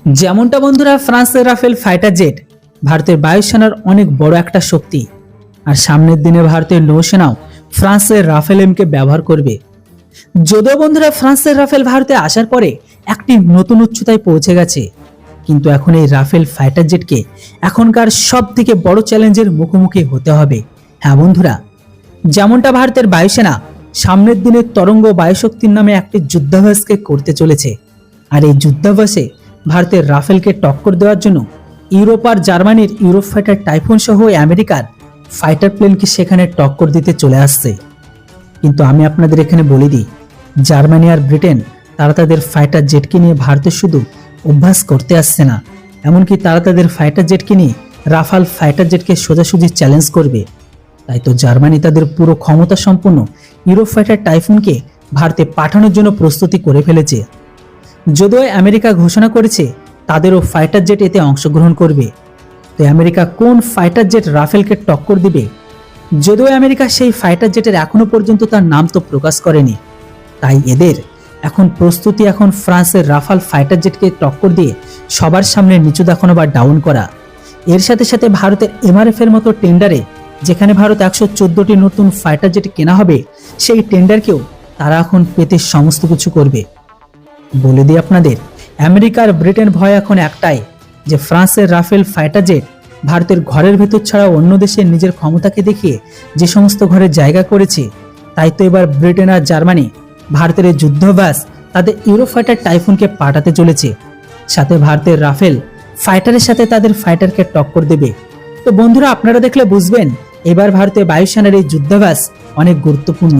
যেমনটা বন্ধুরা, ফ্রান্সের রাফেল ফাইটার জেট ভারতের বায়ুসেনার অনেক বড় একটা শক্তি। আর সামনের দিনে ভারতের নৌসেনাও ফ্রান্সের রাফেল এমকে ব্যবহার করবে। যদিও বন্ধুরা, ফ্রান্সের রাফেল ভারতে আসার পরে একটি নতুন উচ্চতায় পৌঁছে গেছে, কিন্তু এখন এই রাফেল ফাইটার জেটকে এখনকার সব থেকে বড় চ্যালেঞ্জের মুখোমুখি হতে হবে। হ্যাঁ বন্ধুরা, যেমনটা ভারতের বায়ুসেনা সামনের দিনে তরঙ্গ বায়ুশক্তির নামে একটি যুদ্ধাভ্যাসকে করতে চলেছে, আর এই যুদ্ধাভ্যাসে ভারতের রাফেলকে টক্কর দেওয়ার জন্য ইউরোপ আর জার্মানির ইউরোপ ফাইটার টাইফুন সহ আমেরিকার ফাইটার প্লেনকে সেখানে টক্কর দিতে চলে আসছে। কিন্তু আমি আপনাদের এখানে বলে দিই, জার্মানি আর ব্রিটেন তারা তাদের ফাইটার জেটকে নিয়ে ভারতে শুধু অভ্যাস করতে আসছে না, এমনকি তারা তাদের ফাইটার জেটকে নিয়ে রাফাল ফাইটার জেটকে সোজাসুজি চ্যালেঞ্জ করবে। তাই তো জার্মানি তাদের পুরো ক্ষমতা সম্পন্ন ইউরোপ ফাইটার টাইফুনকে ভারতে পাঠানোর জন্য প্রস্তুতি করে ফেলেছে। যদিও আমেরিকা ঘোষণা করেছে তাদেরও ফাইটার জেট এতে অংশগ্রহণ করবে। তো আমেরিকা কোন ফাইটার জেট রাফেলকে টক্কর দিবে? যদিও আমেরিকা সেই ফাইটার জেটের এখনো পর্যন্ত তার নাম তো প্রকাশ করেনি, তাই এদের এখন প্রস্তুতি ফ্রান্সের রাফাল ফাইটার জেটকে টক্কর দিয়ে সবার সামনে নিচু দেখানো বা ডাউন করা। এর সাথে সাথে ভারতের এমআরএফ এর মতো টেন্ডারে যেখানে ভারত 114টি নতুন ফাইটার জেট কেনা হবে, সেই টেন্ডারকেও তারা এখন পেতে সমস্ত কিছু করবে। বলে দিই আপনাদের, আমেরিকার ব্রিটেন ভয় এখন একটাই, যে ফ্রান্সের রাফেল ফাইটার জেট ভারতের ঘরের ভেতর ছাড়া অন্য দেশের নিজের ক্ষমতাকে দেখিয়ে যে সমস্ত ঘরে জায়গা করেছে, তাই তো এবার ব্রিটেন আর জার্মানি ভারতের এই যুদ্ধাভ্যাস তাদের ইউরো ফাইটার টাইফুনকে পাঠাতে চলেছে, সাথে ভারতের রাফেল ফাইটারের সাথে তাদের ফাইটারকে টক্কর দেবে। তো বন্ধুরা, আপনারা দেখলে বুঝবেন এবার ভারতের বায়ুসেনার এই যুদ্ধাভ্যাস অনেক গুরুত্বপূর্ণ।